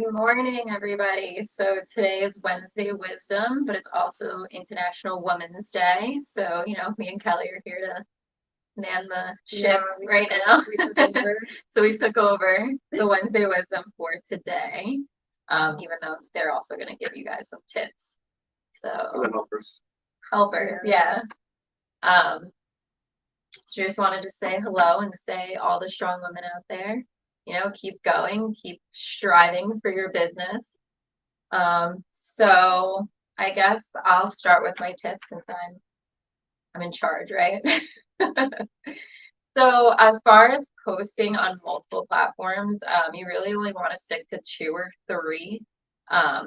Good morning, everybody. So today is Wednesday Wisdom, but it's also International Women's Day. So, me and Kelly are here to man the ship right now. So we took over the Wednesday Wisdom for today, even though they're also going to give you guys some tips. So the helpers. Helpers, yeah. So just wanted to say hello and say all the strong women out there, keep going, keep striving for your business. So I guess I'll start with my tips since I'm in charge, right? So as far as posting on multiple platforms, you really only want to stick to 2 or 3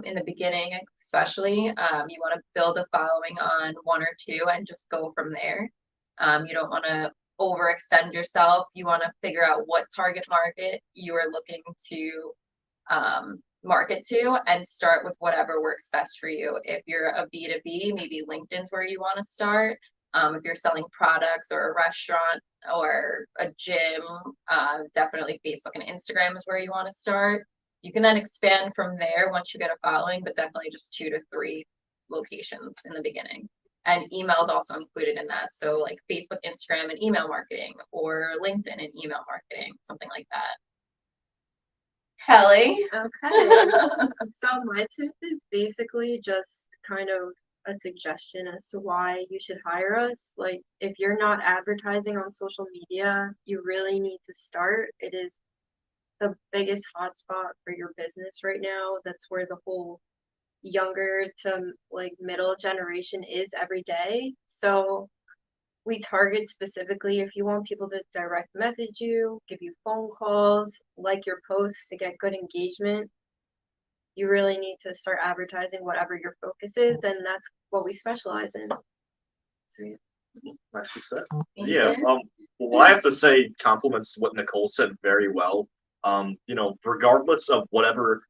in the beginning, especially. You want to build a following on 1 or 2 and just go from there. You don't want to overextend yourself. You want to figure out what target market you are looking to market to and start with whatever works best for you. If you're a B2B, maybe LinkedIn's where you want to start. If you're selling products or a restaurant or a gym, definitely Facebook and Instagram is where you want to start. You can then expand from there once you get a following, but definitely just 2 to 3 locations in the beginning. And email is also included in that. So like Facebook, Instagram, and email marketing, or LinkedIn and email marketing, something like that. Kelly. Okay. So my tip is basically just kind of a suggestion as to why you should hire us. Like, if you're not advertising on social media, you really need to start. It is the biggest hotspot for your business right now. That's where the whole younger to like middle generation is every day. So we target specifically if you want people to direct message you, give you phone calls, like your posts to get good engagement. You really need to start advertising whatever your focus is, and that's what we specialize in. So yeah. Nicely said. Yeah. Well, I have to say, compliments what Nicole said very well. Regardless of whatever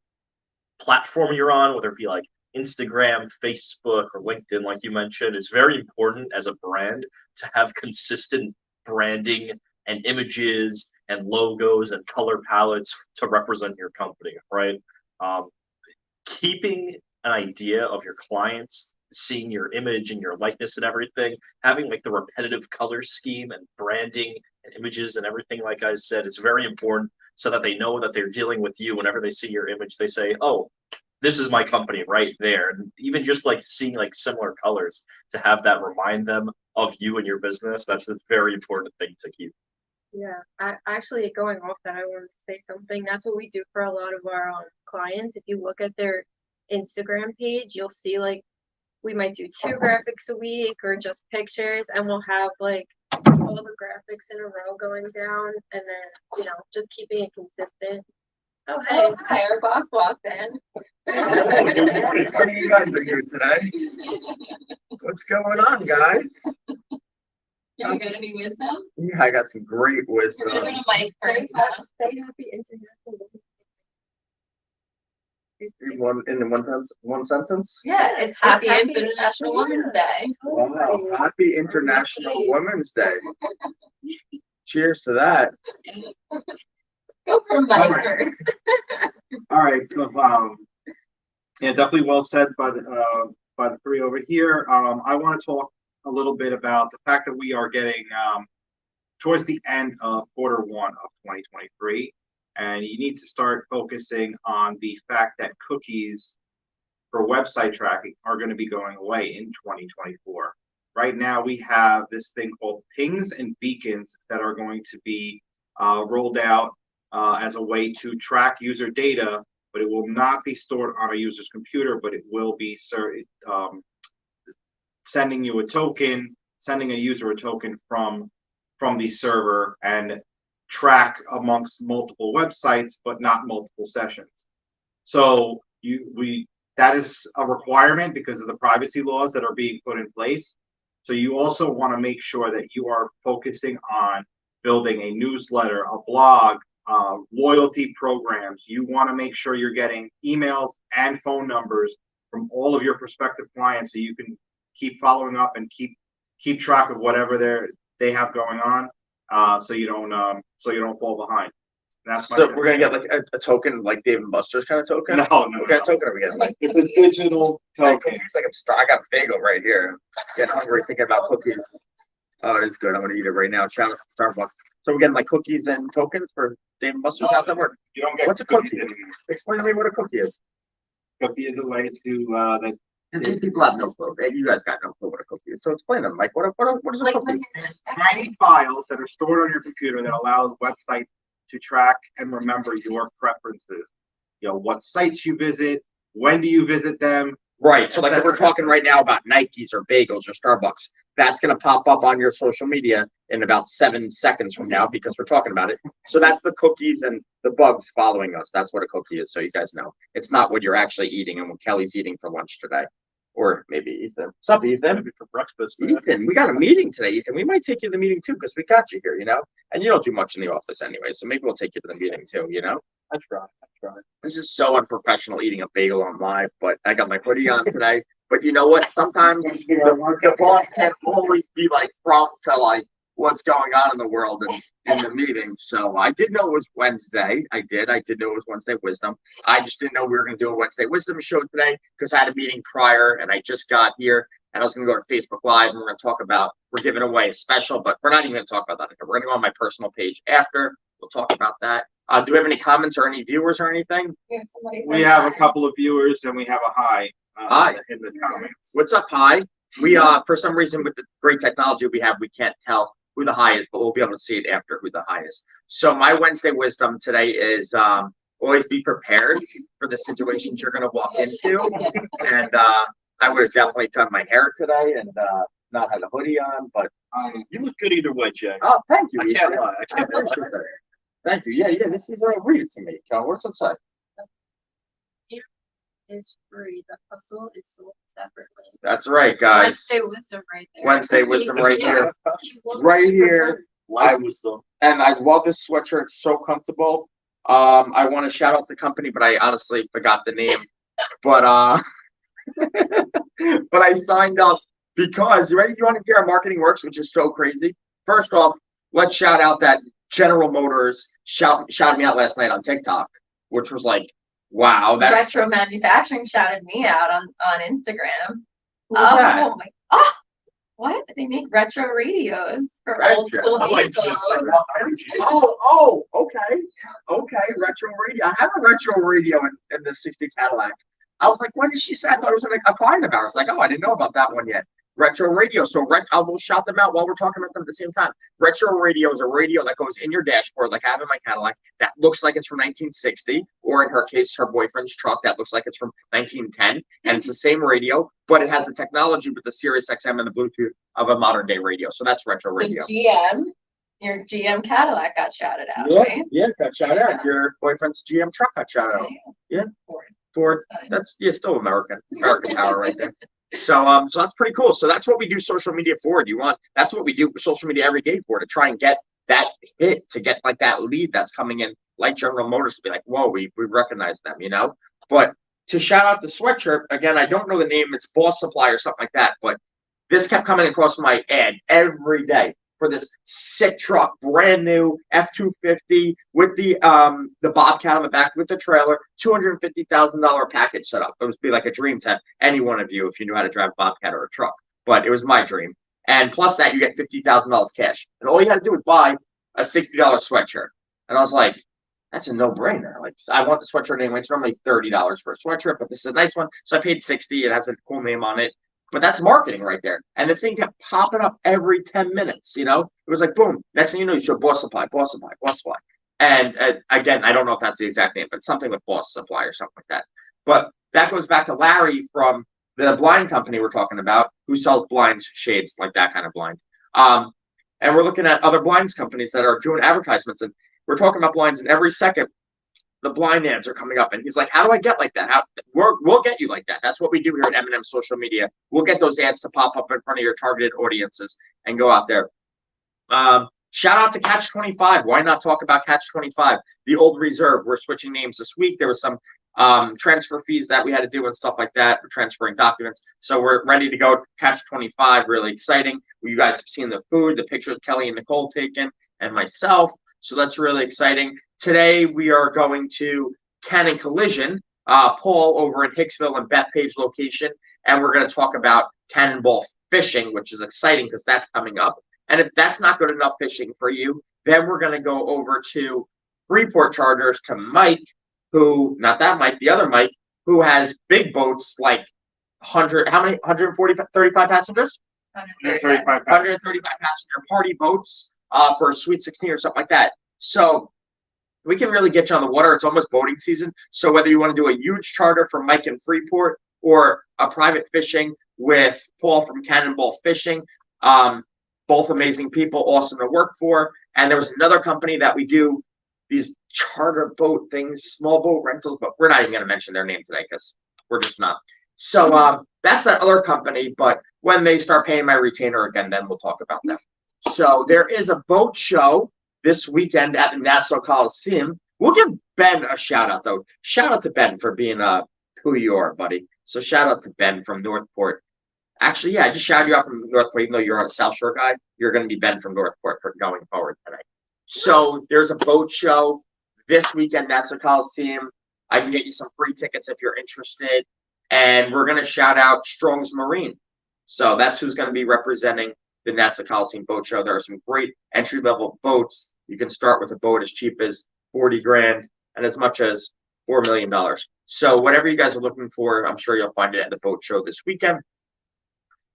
platform you're on, whether it be like Instagram, Facebook, or LinkedIn, like you mentioned, it's very important as a brand to have consistent branding and images and logos and color palettes to represent your company, right? Keeping an idea of your clients, seeing your image and your likeness and everything, having like the repetitive color scheme and branding and images and everything, like I said, it's very important so that they know that they're dealing with you. Whenever they see your image, they say, oh, this is my company right there. And even just like seeing like similar colors to have that remind them of you and your business, that's a very important thing to keep. Yeah, actually going off that, I wanted to say something. That's what we do for a lot of our clients. If you look at their Instagram page, you'll see like we might do 2 graphics a week or just pictures, and we'll have like all the graphics in a row going down, and then just keeping it consistent. Oh, hey, hi, our boss walked in. Good morning. How you guys are here today? What's going on, guys? You got any wisdom? Yeah, I got some great wisdom. We're gonna mic first. Say happy International Women's Day. In one sentence? Yeah, it's happy International Women's Day. Wow, happy International Women's Day. Cheers to that. Go for mic first. All right, so yeah, definitely well said by the 3 over here. I want to talk a little bit about the fact that we are getting towards the end of Q1 of 2023, and you need to start focusing on the fact that cookies for website tracking are going to be going away in 2024. Right now, we have this thing called pings and beacons that are going to be rolled out as a way to track user data, but it will not be stored on a user's computer, but it will be sending you a token, sending a user a token from the server and track amongst multiple websites, but not multiple sessions. So that is a requirement because of the privacy laws that are being put in place. So you also want to make sure that you are focusing on building a newsletter, a blog, loyalty programs. You want to make sure you're getting emails and phone numbers from all of your prospective clients so you can keep following up and keep track of whatever they have going on, so you don't fall behind. That's my So we're gonna get like a token, like Dave and Buster's kind of token? no, What no, kind no. of token are we getting? Like, It's a digital token. it's like I got bagel right here. Getting hungry thinking about cookies. Oh, it's good. I'm gonna eat it right now. Shout out to Starbucks. So we're getting like cookies and tokens for Dave and Buster's. How's that work? You don't get What's a cookies cookie? anymore. Explain to me what a cookie is. Cookie is a way to that These people have no clue. You guys got no clue what a cookie is. So explain them. Like, what is a Like cookie? when tiny files that are stored on your computer that allows websites to track and remember your preferences. You know, what sites you visit, when do you visit them. Right. So like if we're talking right now about Nikes or bagels or Starbucks, that's going to pop up on your social media in about 7 seconds from now because we're talking about it. So that's the cookies and the bugs following us. That's what a cookie is. So you guys know it's not what you're actually eating and what Kelly's eating for lunch today. Or maybe Ethan. What's up, Ethan? Maybe for breakfast. Ethan, we got a meeting today, Ethan. We might take you to the meeting too because we got you here, you know? And you don't do much in the office anyway. So maybe we'll take you to the meeting too, you know? I try. This is so unprofessional eating a bagel on live, but I got my hoodie on today. But you know what? Sometimes the boss can't always be like prompt to like what's going on in the world and in the meeting. So I did know it was Wednesday. I did know it was Wednesday Wisdom. I just didn't know we were going to do a Wednesday Wisdom show today because I had a meeting prior and I just got here and I was going to go to Facebook Live and we're going to talk about, we're giving away a special, but we're not even going to talk about that. We're going to go on my personal page after. We'll talk about that. Do we have any comments or any viewers or anything? somebody We said have a hi. couple of viewers and we have a hi. Hi. In the comments. What's up, hi? We for some reason with the great technology we have, we can't tell who the hi is, but we'll be able to see it after who the hi is. So my Wednesday wisdom today is always be prepared for the situations you're going to walk into. And I would have definitely done my hair today and not had a hoodie on, but You look good either way, Jay. oh, thank you. I can't Ethan. lie. I can't lie. appreciate that. Thank you. Yeah, this is read it to me. Cal, what's it say? It's free. The hustle is sold separately. That's right, guys. Wednesday wisdom right there. Wednesday wisdom right here. He's looking Right for here. her. Why wisdom? And I love this sweatshirt. It's so comfortable. I want to shout out the company, but I honestly forgot the name. But but I signed up because you ready? You want to hear how marketing works, which is so crazy. First off, let's shout out that General Motors shouted me out last night on TikTok, which was like, wow, that's Retro Manufacturing shouted me out on Instagram. who's that? Oh my, oh, what? They make retro radios for old Retro. school I like vehicles. Okay. Retro radio. I have a retro radio in the 60 Cadillac. I was like, when did she say? I thought it was a client of ours. Like, oh, I didn't know about that one yet. Retro radio. So I will shout them out while we're talking about them at the same time. Retro radio is a radio that goes in your dashboard, like I have in my Cadillac, that looks like it's from 1960, or in her case, her boyfriend's truck that looks like it's from 1910. And it's the same radio, but it has the technology with the Sirius XM and the Bluetooth of a modern day radio. So that's retro So radio. your GM Cadillac got shouted out, right? Yeah, got shout out. Your boyfriend's GM truck got shout out. Yeah. Ford. That's still American power right there. So that's pretty cool. So that's what we do social media for. That's what we do social media every day for, to try and get that hit, to get like that lead that's coming in, like General Motors, to be like, whoa, we recognize them, you know? But to shout out the sweatshirt, again, I don't know the name, it's Boss Supply or something like that, but this kept coming across my ad every day for this sick truck, brand new F-250 with the Bobcat on the back with the trailer, $250,000 package set up. It would be like a dream to any one of you if you knew how to drive a Bobcat or a truck. But it was my dream. And plus that, you get $50,000 cash. And all you had to do was buy a $60 sweatshirt. And I was like, that's a no-brainer. Like, I want the sweatshirt anyway. It's normally $30 for a sweatshirt, but this is a nice one. So I paid $60. It has a cool name on it. But that's marketing right there. And the thing kept popping up every 10 minutes, you know? It was like, boom. Next thing you know, you show Boss Supply, Boss Supply, Boss Supply. And again, I don't know if that's the exact name, but something with Boss Supply or something like that. But that goes back to Larry from the blind company we're talking about, who sells blinds, shades, like that kind of blind. And we're looking at other blinds companies that are doing advertisements. And we're talking about blinds, and every second, the blind ads are coming up, and he's like, how do I get like that? We'll get you like that. That's what we do here at M&M Social Media. We'll get those ads to pop up in front of your targeted audiences and go out there. Shout out to Catch 25. Why not talk about Catch 25? The old reserve. We're switching names this week. There was some transfer fees that we had to do and stuff like that. We're transferring documents. So we're ready to go. Catch 25, really exciting. You guys have seen the food, the pictures Kelly and Nicole taken, and myself. So that's really exciting. today we are going to Cannon Collision, Paul over in Hicksville and Bethpage location, and we're going to talk about cannonball fishing, which is exciting because that's coming up. And if that's not good enough fishing for you, then we're going to go over to Freeport Charters to Mike, who, not that Mike, the other Mike, who has big boats like 100, how many, 140, 35 passengers? 135 pounds. 135 passenger party boats for a Sweet 16 or something like that. So we can really get you on the water. It's almost boating season. So whether you want to do a huge charter from Mike in Freeport or a private fishing with Paul from Cannonball Fishing, both amazing people, awesome to work for. And there was another company that we do these charter boat things, small boat rentals, but we're not even going to mention their name today because we're just not. So that's that other company, but when they start paying my retainer again, then we'll talk about them. So there is a boat show this weekend at the Nassau Coliseum. We'll give Ben a shout out though. Shout out to Ben for being who you are, buddy. So shout out to Ben from Northport. Actually, yeah, I just shouted you out from Northport, even though you're a South Shore guy. You're going to be Ben from Northport for going forward tonight. So there's a boat show this weekend, Nassau Coliseum. I can get you some free tickets if you're interested. And we're going to shout out Strong's Marine. So that's who's going to be representing the Nassau Coliseum Boat Show. There are some great entry-level boats. You can start with a boat as cheap as 40 grand and as much as $4 million. So whatever you guys are looking for, I'm sure you'll find it at the boat show this weekend.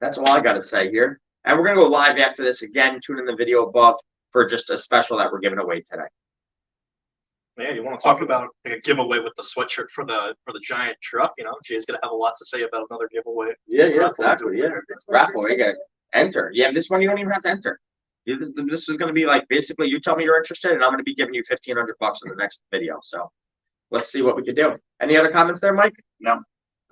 That's all I got to say here. And we're going to go live after this again. Tune in the video above for just a special that we're giving away today. Yeah, you want to talk about like a giveaway with the sweatshirt for the giant truck? You know, Jay's gonna have a lot to say about another giveaway. Yeah, exactly. Yeah, raffle. You got enter. Yeah, this one you don't even have to enter. This is going to be like basically you tell me you're interested, and I'm going to be giving you $1,500 in the next video. So let's see what we can do. Any other comments there, Mike? No.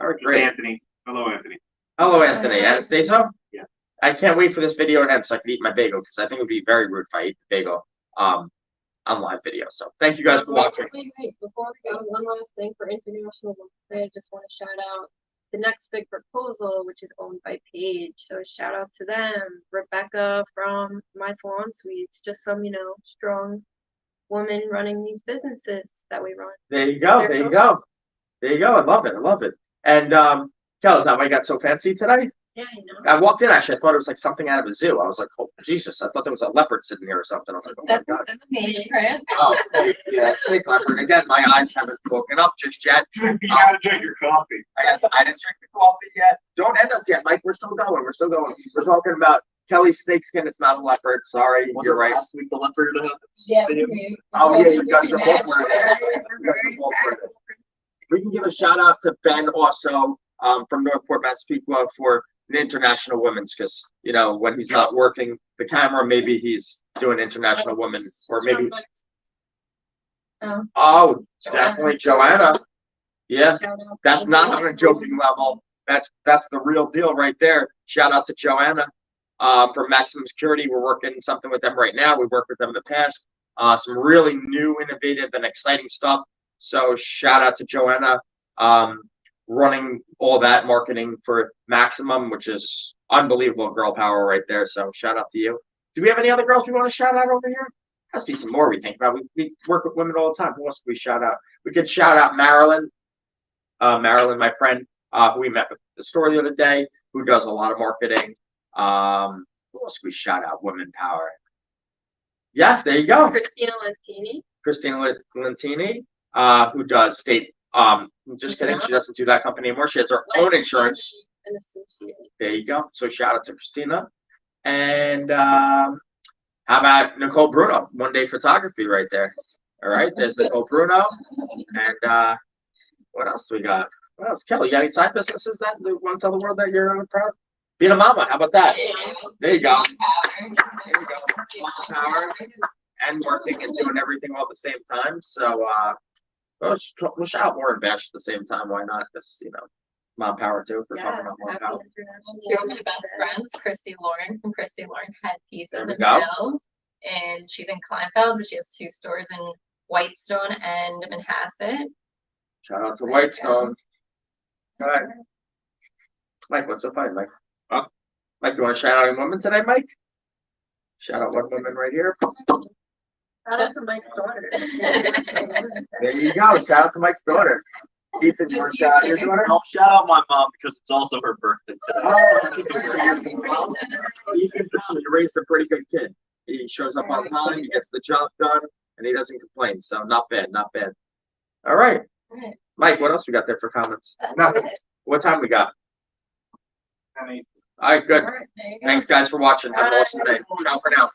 All right, great. Anthony. Hello, Anthony. Hello, Anthony. Anastasia? Yeah. I can't wait for this video to end so I can eat my bagel because I think it would be very rude if I eat the bagel on live video. So thank you guys for watching. Wait. Before we go, one last thing for International Women's Day. I just want to shout out the Next Big Proposal, which is owned by Paige. So shout out to them. Rebecca from My Salon Suites. Just some, strong woman running these businesses that we run. There you go. There you go. There you go. I love it. I love it. And Kel, is that why you got so fancy today? Yeah, I know. I walked in, actually, I thought it was like something out of a zoo. I was like, oh, Jesus, I thought there was a leopard sitting here or something. I was like, oh my God. That's me, right? Oh, yeah, snake leopard. Again, my eyes haven't woken up just yet. You gotta drink your coffee. I didn't drink the coffee yet. Don't end us yet, Mike. We're still going. We're talking about Kelly's snakeskin. It's not a leopard. Sorry, you're right. Last week the leopard. Yeah. Oh, yeah, you guys are both right. We can give a shout out to Ben also from Northport, Massapequa for the International Women's because, when he's not working the camera, maybe he's doing International Women or maybe. Oh, definitely Joanna. Yeah, that's not on a joking level. That's the real deal right there. Shout out to Joanna from Maximum Security. We're working something with them right now. We worked with them in the past. Some really new, innovative, and exciting stuff. So shout out to Joanna running all that marketing for Maximum, which is unbelievable girl power right there. So shout out to you. Do we have any other girls we want to shout out over here? Has to be some more we think about. We work with women all the time. Who else could we shout out? We could shout out Marilyn. Marilyn, my friend, who we met at the store the other day, who does a lot of marketing. Who else could we shout out? Women power. Yes, there you go. Christina Lentini, who does state. Just kidding. She doesn't do that company anymore. She has her own insurance. There you go. So shout out to Christina. And how about Nicole Bruno? One Day Photography right there. All right. There's Nicole Bruno. And what else we got? What else? Kelly, you got any side businesses that you want to tell the world that you're proud of? Being a mama. How about that? There you go. There you go. Power and working and doing everything all at the same time. So, we'll shout out Warren Bash at the same time. Why not? Because, mom power too. If we're talking about mom power. Two of my best friends, Christy Lauren from Christy Lauren Head Pieces There we and go. Nails, and she's in Kleinfeld, but she has 2 stores in Whitestone and Manhasset. Shout out to Whitestone. All right. Mike, what's so funny, Mike? Mike, you want to shout out any women today, Mike? Shout out one woman right here. Shout out to Mike's daughter. There you go. Shout out to Mike's daughter. Ethan, you want to shout out your daughter? I'll shout out my mom because it's also her birthday today. Oh, Ethan's raised a pretty good kid. He shows up on time, he gets the job done, and he doesn't complain. So not bad, not bad. All right. Alright. Mike, what else we got there for comments? That's Nothing. it. What time we got? I mean, All right, good. Alright, there you go. Thanks, guys, for watching. Have an awesome day. Ciao for now.